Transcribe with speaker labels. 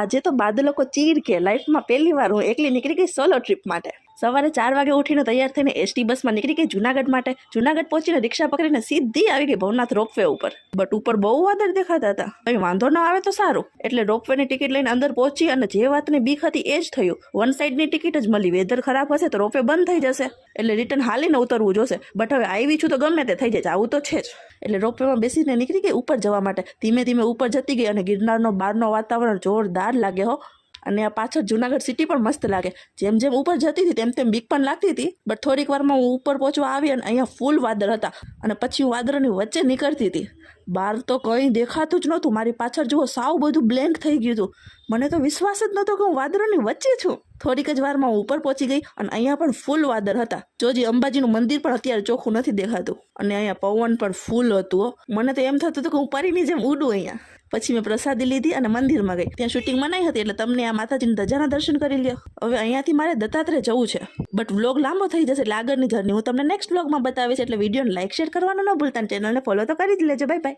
Speaker 1: આજે તો બાદલો કો ચીર કે લાઈફમાં પહેલી વાર હું એકલી નીકળી ગઈ સોલો ટ્રીપ માટે. સવારે 4 વાગે ઉઠીને તૈયાર થઈને એસટી બસમાં નીકળી ગઈ જુનાગઢ માટે. જુનાગઢ પહોંચીને રિક્ષા પકડીને સીધી આવી ગઈ ભવનાથ રોપવે ઉપર. બટ ઉપર બહુ વાદળ દેખાતા હતા. કંઈ વાંધો ન આવે તો સારું. એટલે રોપવેની ટિકિટ લઈને અંદર પહોંચી અને જે વાતની બીક હતી એ જ થયું. વન સાઈડની ટિકિટ જ મળી. વેધર ખરાબ હશે તો રોપવે બંધ થઈ જશે, એટલે રિટર્ન હાલીને ઉતરવું જોશે. બટ હવે આવી છું તો ગમે તે થઈ જાય, આવું તો છે જ. એટલે રોપવેમાં બેસીને નીકળી ગઈ ઉપર જવા માટે. ધીમે ધીમે ઉપર જતી ગઈ અને ગિરનારનો બહારનો વાતાવરણ જોરદાર લાગે હો. અને આ પાછળ જુનાગઢ સિટી પણ મસ્ત લાગે. જેમ જેમ ઉપર જતી હતી તેમ તેમ બીક પણ લાગતી હતી. બટ થોડીક વારમાં હું ઉપર પહોંચવા આવી અને અહીંયા ફૂલ વાદળ હતા. અને પછી હું વાદળની વચ્ચે નીકળતી હતી. બહાર તો કંઈ દેખાતું જ નહોતું. મારી પાછળ જુઓ, સાવ બધું બ્લેન્ક થઈ ગયું હતું. મને તો વિશ્વાસ જ નહોતો કે હું વાદળોની વચ્ચે છું. થોડીક જ વારમાં હું ઉપર પહોંચી ગઈ અને અહીંયા પણ ફૂલ વાદળ હતા. જોજી, અંબાજીનું મંદિર પણ અત્યારે ચોખ્ખું નથી દેખાતું. અને અહીંયા પવન પણ ફૂલ હતું. મને તો એમ થતું હતું કે હું પરીની જેમ ઉડું અહીંયા. પછી મેં પ્રસાદી લીધી અને મંદિરમાં ગઈ. ત્યાં શૂટિંગ મનાઈ હતી, એટલે તમને આ માતાજીની ધજાના દર્શન કરી લ્યો. હવે અહીંયાથી મારે દત્તાત્રેય જવું છે. બટ વ્લોગ લાંબો થઈ જશે, એટલે આગળની જર્ની હું તમને નેક્સ્ટ વ્લોગમાં બતાવીશ. એટલે વિડીયોને લાઈક શેર કરવાનું ન ભૂલતા, ચેનલને ફોલો તો કરી જ લેજો. Bye bye.